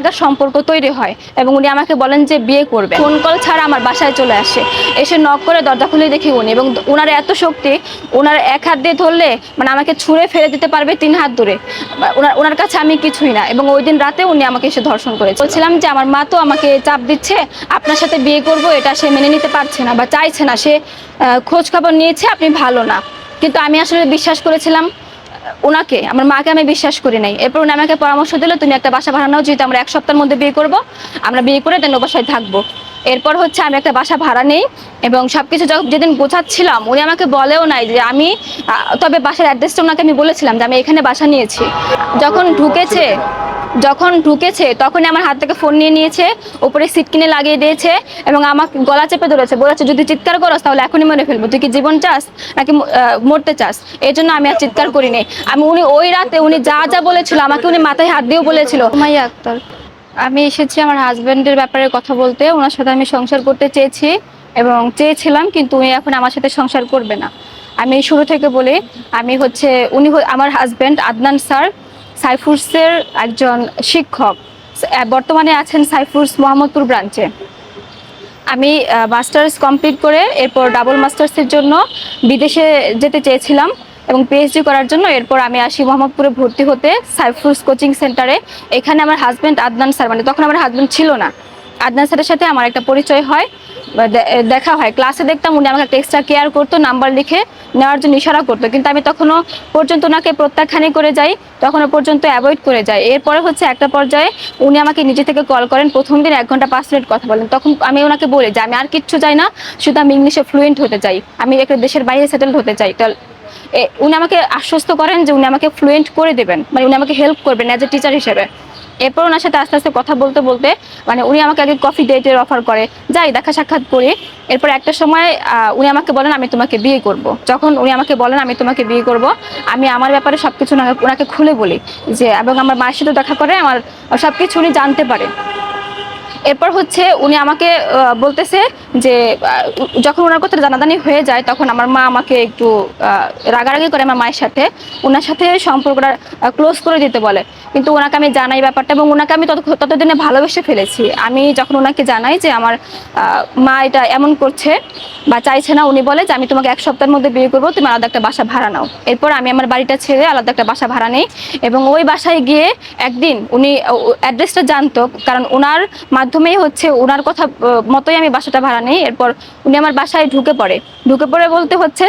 লাগার সম্পর্ক তৈরি হয় এবং উনি আমাকে বলেন যে বিয়ে করবে। ফোন কল ছাড়া আমার বাসায় চলে আসে, এসে নক করে দরজা খুলে দেখি উনি, এবং ওনার এত শক্তি, ওনার এক হাত দিয়ে ধরলে মানে আমাকে ছুঁড়ে ফেলে দিতে পারবে 3 হাত দূরে। ওনার কাছে আমি কিছুই না। এবং ওই দিন রাতে উনি আমাকে এসে ধর্ষণ করেছে। বলছিলাম যে আমার মা তো আমাকে চাপ দিচ্ছে, আপনার সাথে বিয়ে করব, এটা সে মেনে নিতে পারছে না বা চাইছে না। সে খোঁজ খবর নিয়েছে আপনি ভালো না, কিন্তু আমি আসলে বিশ্বাস করেছিলাম ওনাকে, আমার মাকে আমি বিশ্বাস করি নাই। এরপর উনি আমাকে পরামর্শ দিল, তুমি একটা বাসা ভাড়া নাও, যেহেতু আমরা 1 সপ্তাহের মধ্যে বিয়ে করব, আমরা বিয়ে করে দেন ও বাসায় থাকবো। এরপর হচ্ছে আমি একটা বাসা ভাড়া নেই, এবং সবকিছু যেদিন গোছাচ্ছিলাম উনি আমাকে বলেও নাই যে আমি, তবে বাসার অ্যাড্রেসটা ওনাকে আমি বলেছিলাম যে আমি এখানে বাসা নিয়েছি। যখন ঢুকেছে তখনই আমার হাত থেকে ফোন নিয়ে নিয়েছে, উপরে সিট কিনে লাগিয়ে দিয়েছে এবং আমাকে গলা চেপে ধরেছে, বলেছে যদি চিৎকার করস তাহলে এখনই মেরে ফেলবো, তুই কি জীবন চাস নাকি মরতে চাস? এই জন্য আমি আর চিৎকার করিনি। উনি ওই রাতে উনি যা যা বলেছিল আমাকে, উনি মাথায় হাত দিয়েও বলেছিল। সুমাইয়া আক্তার, আমি এসেছি আমার হাজবেন্ডের ব্যাপারে কথা বলতে। ওনার সাথে আমি সংসার করতে চেয়েছি এবং চেয়েছিলাম, কিন্তু উনি এখন আমার সাথে সংসার করবে না। আমি শুরু থেকে বলি, উনি আমার হাজবেন্ড আদনান স্যার সাইফুরসের একজন শিক্ষক, বর্তমানে আছেন সাইফুরস মোহাম্মদপুর ব্রাঞ্চে। আমি মাস্টার্স কমপ্লিট করে এরপর ডাবল মাস্টার্সের জন্য বিদেশে যেতে চেয়েছিলাম এবং পিএইচডি করার জন্য। এরপর আমি আসি মোহাম্মদপুরে ভর্তি হতে সাইফুরস কোচিং সেন্টারে। এখানে আমার হাজব্যান্ড আদনান স্যার, মানে তখন আমার হাজব্যান্ড ছিল না, আদনান স্যারের সাথে আমার একটা পরিচয় হয়, দেখা হয়। ক্লাসে দেখতাম উনি আমাকে একটা এক্সট্রা কেয়ার করতো, নাম্বার লিখে নেওয়ার জন্য ইশারা করতো, কিন্তু আমি তখনও পর্যন্ত ওনাকে প্রত্যাখ্যানই করে যাই, তখনও পর্যন্ত অ্যাভয়েড করে যাই। এরপরে হচ্ছে একটা পর্যায়ে উনি আমাকে নিজে থেকে কল করেন, প্রথম দিন 1 ঘন্টা 5 মিনিট কথা বলেন। তখন আমি ওনাকে বলি যে আমি আর কিচ্ছু চাই না, শুধু আমি ইংলিশে ফ্লুয়েন্ট হতে চাই, আমি একটা দেশের বাইরে সেটেল হতে চাই। উনি আমাকে আশ্বস্ত করেন যে উনি আমাকে ফ্লুয়েন্ট করে দেবেন, মানে উনি আমাকে হেল্প করবেন অ্যাজ এ টিচার হিসেবে। এরপর ওনার সাথে আস্তে আস্তে কথা বলতে বলতে মানে উনি আমাকে আগে কফি ডেটের অফার করে, যাই দেখা সাক্ষাৎ করি। এরপর একটা সময় উনি আমাকে বলেন আমি তোমাকে বিয়ে করব। যখন উনি আমাকে বলেন আমি তোমাকে বিয়ে করব, আমি আমার ব্যাপারে সবকিছু ওনাকে খুলে বলি, যে এবং আমার মায়ের সাথে দেখা করে আমার সবকিছু উনি জানতে পারে। এরপর হচ্ছে উনি আমাকে বলতেছে যে যখন ওনার কথা জানাজানি হয়ে যায় তখন আমার মা আমাকে একটু রাগারাগি করে আমার মায়ের সাথে, ওনার সাথে সম্পর্কটা ক্লোজ করে দিতে বলে। কিন্তু ওনাকে আমি জানাই ব্যাপারটা, এবং ওনাকে আমি ততদিনে ভালোবেসে ফেলেছি। আমি যখন ওনাকে জানাই যে আমার মা এটা এমন করছে বা চাইছে না, উনি বলে যে আমি তোমাকে 1 সপ্তাহের মধ্যে বিয়ে করবো, তুমি আলাদা একটা বাসা ভাড়া নাও। এরপর আমি আমার বাড়িটা ছেড়ে আলাদা একটা বাসা ভাড়া নেই, এবং ওই বাসায় গিয়ে একদিন উনি অ্যাড্রেসটা জানতো, কারণ ওনার মাধ্যমেই হচ্ছে ওনার কথা মতোই আমি বাসাটা ভাড়া নেই। এরপর উনি আমার বাসায় ঢুকে পড়ে বলতে হচ্ছে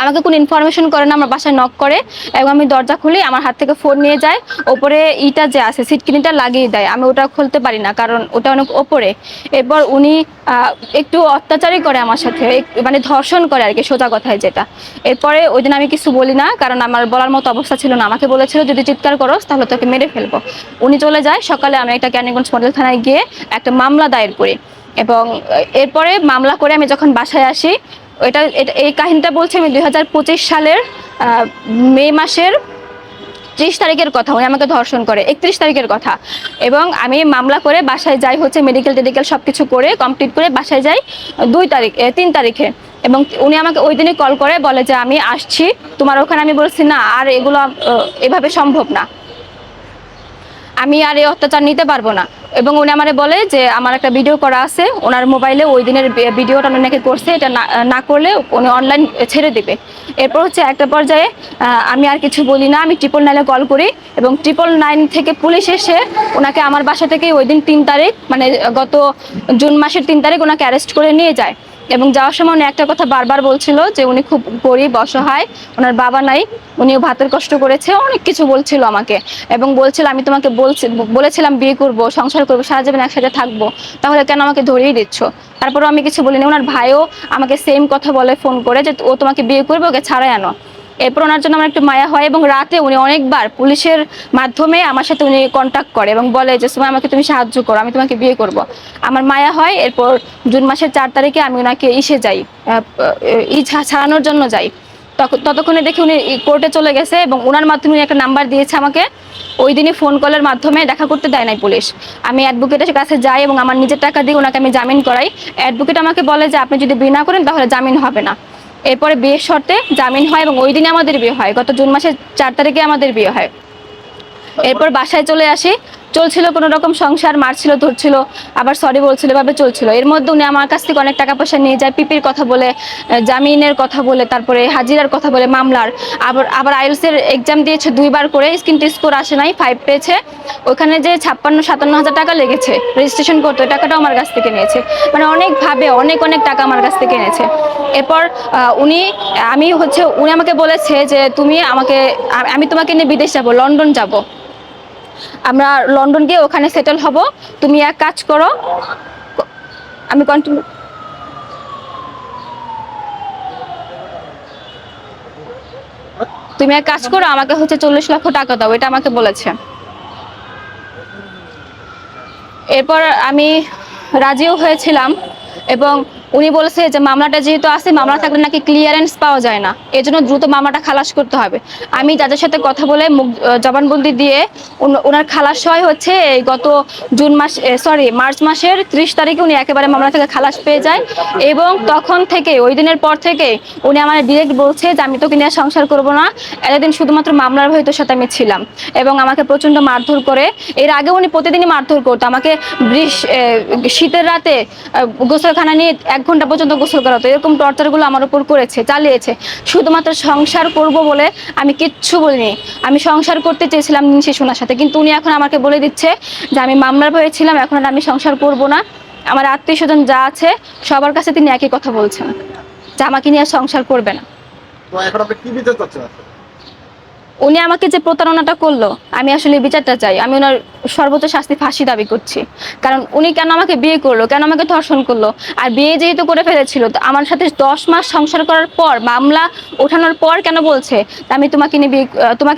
আমাকে কোনো ইনফরমেশন করে না, আমার বাসায় নক করে এবং আমি দরজা খুলি, আমার হাত থেকে ফোন নিয়ে যায়, ওপরে ইটা যে আছে সিটকিনিটা লাগিয়ে দেয়, আমি ওটা খুলতে পারি না কারণ ওটা অনেক ওপরে। এরপর উনি একটু অত্যাচারই করে আমার সাথে, মানে ধর্ষণ করে আর কি, সোজা কথায় যেটা। এরপরে ওই দিন আমি কিছু বলি না, কারণ আমার বলার মতো অবস্থা ছিল না। আমাকে বলেছিল যদি চিৎকার করোস তাহলে তোকে মেরে ফেলবো। উনি চলে যায়। সকালে আমি একটা ক্যানিগঞ্জ মডেল থানায় গিয়ে একটা মামলা দায়ের করি, এবং এরপরে মামলা করে আমি যখন বাসায় আসি, এই কাহিনীটা বলছি আমি 2025 সালের মে মাসের 30 তারিখের কথা। উনি আমাকে ধর্ষণ করে 31 তারিখের কথা, এবং আমি মামলা করে বাসায় যাই, হচ্ছে মেডিকেল সবকিছু করে কমপ্লিট করে বাসায় যাই 3 তারিখে। এবং উনি আমাকে ওই দিনই কল করে বলে যে আমি আসছি তোমার ওখানে। আমি বলছি না, আর এগুলো এভাবে সম্ভব না, আমি আর এই অত্যাচার নিতে পারবো না। এবং উনি আমারে বলে যে আমার একটা ভিডিও করা আছে ওনার মোবাইলে, ওই দিনের ভিডিওটা উনি নাকি করছে, এটা না করলে উনি অনলাইন ছেড়ে দেবে। এরপর হচ্ছে একটা পর্যায়ে আমি আর কিছু বলি না, আমি 999 কল করি, এবং 999 থেকে পুলিশ এসে ওনাকে আমার বাসা থেকে ওই দিন 3 তারিখ, মানে গত জুন মাসের 3 তারিখ ওনাকে অ্যারেস্ট করে নিয়ে যায়। এবং যাওয়ার সময় উনি একটা কথা বারবার বলছিল যে উনি খুব গরিব অসহায়, ওনার বাবা নাই, উনিও ভাতের কষ্ট করেছে, অনেক কিছু বলছিল আমাকে। এবং বলছিল আমি তোমাকে বলেছিলাম বিয়ে করব, সংসার করবো, সারা জীবন একসাথে থাকবো, তাহলে কেন আমাকে ধরিয়ে দিচ্ছ? তারপরেও আমি কিছু বলিনি। ওনার ভাইও আমাকে সেম কথা বলে ফোন করে যে ও তোমাকে বিয়ে করবে, ওকে ছাড়াই আনো। এরপর ওনার জন্য আমার একটু মায়া হয়, এবং রাতে উনি অনেকবার পুলিশের মাধ্যমে আমার সাথে উনি কন্ট্যাক্ট করে এবং বলে যে সুমাইয়া আমাকে তুমি সাহায্য করো, আমি তোমাকে বিয়ে করব। আমার মায়া হয়। এরপর জুন মাসের 4 তারিখে আমি ওনাকে যাই, ছাড়ানোর জন্য যাই। ততক্ষণে দেখি উনি কোর্টে চলে গেছে, এবং ওনার মাধ্যমে উনি একটা নাম্বার দিয়েছে আমাকে। ওই দিনই ফোন কলের মাধ্যমে, দেখা করতে দেয় নাই পুলিশ। আমি অ্যাডভোকেটের কাছে যাই এবং আমার নিজের টাকা দিয়ে ওনাকে আমি জামিন করাই। অ্যাডভোকেট আমাকে বলে যে আপনি যদি বিয়ে না করেন তাহলে জামিন হবে না। এরপরে বিয়ের শর্তে জামিন হয়, এবং ওই দিনে আমাদের বিয়ে হয়, গত জুন মাসের 4 তারিখে আমাদের বিয়ে হয়। এরপর বাসায় চলে আসি। চলছিল কোনো রকম সংসার, মারছিল ধরছিল, আবার সরি বলছিল, এভাবে চলছিল। এর মধ্যে উনি আমার কাছ থেকে অনেক টাকা পয়সা নিয়ে যায়, পিপির কথা বলে, জামিনের কথা বলে, তারপরে হাজিরার কথা বলে, মামলার। আবার আবার আইএলটিএস এর এক্সাম দিয়েছে 2বার করে, কিন্তু স্কোর আসে নাই, 5 পেয়েছে। ওখানে যে 56-57 হাজার টাকা লেগেছে রেজিস্ট্রেশন করতে, ওই টাকাটাও আমার কাছ থেকে নিয়েছে। মানে অনেকভাবে অনেক অনেক টাকা আমার কাছ থেকে নিয়েছে। এরপর উনি আমাকে বলেছে যে তুমি আমাকে, আমি তোমাকে নিয়ে বিদেশ যাব, লন্ডন যাব, আমরা লন্ডন গিয়ে ওখানে সেটেল হব, তুমি এক কাজ করো। আমি কন্টিনিউ তুমি এক কাজ করো, আমাকে 40 লক্ষ টাকা দাও, এটা আমাকে বলেছে। এরপর আমি রাজিও হয়েছিলাম, এবং উনি বলেছে যে মামলাটা যেহেতু আছে, মামলা থাকলে নাকি ক্লিয়ারেন্স পাওয়া যায় না, এই জন্য দ্রুত মামলাটা খালাস করতে হবে। আমি যাদের সাথে কথা বলে জবানবন্দি দিয়ে ওনার খালাস হয় হচ্ছে এই গত মার্চ মাসের 30 তারিখে উনি একেবারে মামলা থেকে খালাস পেয়ে যায়। এবং তখন থেকে, ওই দিনের পর থেকে উনি আমার ডিরেক্ট বলছে যে আমি তোকে নিয়ে সংসার করব না, এতদিন শুধুমাত্র মামলার ভয়ে তোর সাথে আমি ছিলাম। এবং আমাকে প্রচন্ড মারধর করে। এর আগে উনি প্রতিদিনই মারধর করতো আমাকে। শীতের রাতে গোসলখানা নিয়ে 1 ঘন্টা পর্যন্ত গোসল করাতো, এরকম টর্চারগুলো আমার উপর করেছে, চালিয়েছে। শুধুমাত্র সংসার করব বলে আমি কিচ্ছু বলিনি। আমি সংসার করতে চেয়েছিলাম শিশুনার সাথে, কিন্তু উনি এখন আমাকে বলে দিচ্ছে যে আমি মামলার ভয়ে ছিলাম, এখন আর আমি সংসার করব না। আমার আত্মীয় স্বজন যা আছে সবার কাছে তিনি একই কথা বলছেন, যে আমাকে নিয়ে সংসার করবে না। তো এখন আপনি কি বিচার চাচ্ছেন? উনি আমাকে যে প্রতারণাটা করলো, আমি আসলে বিচারটা চাই। আমি ওনার সর্বোচ্চ শাস্তি, ফাঁসি দাবি করছি। কারণ উনি কেন আমাকে বিয়ে করলো, কেন আমাকে ধর্ষণ করলো? আর বিয়ে যেহেতু করে ফেলেছিল, তো আমার সাথে 10 মাস সংসার করার পর, মামলা ওঠানোর পর কেন বলছে আমি তোমাকে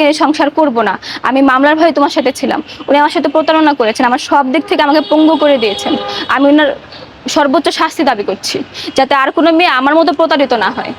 নিয়ে সংসার করব না, আমি মামলার ভয়ে তোমার সাথে ছিলাম? উনি আমার সাথে প্রতারণা করেছেন, আমার সব দিক থেকে আমাকে পঙ্গু করে দিয়েছেন। আমি ওনার সর্বোচ্চ শাস্তি দাবি করছি, যাতে আর কোনো মেয়ে আমার মতো প্রতারিত না হয়।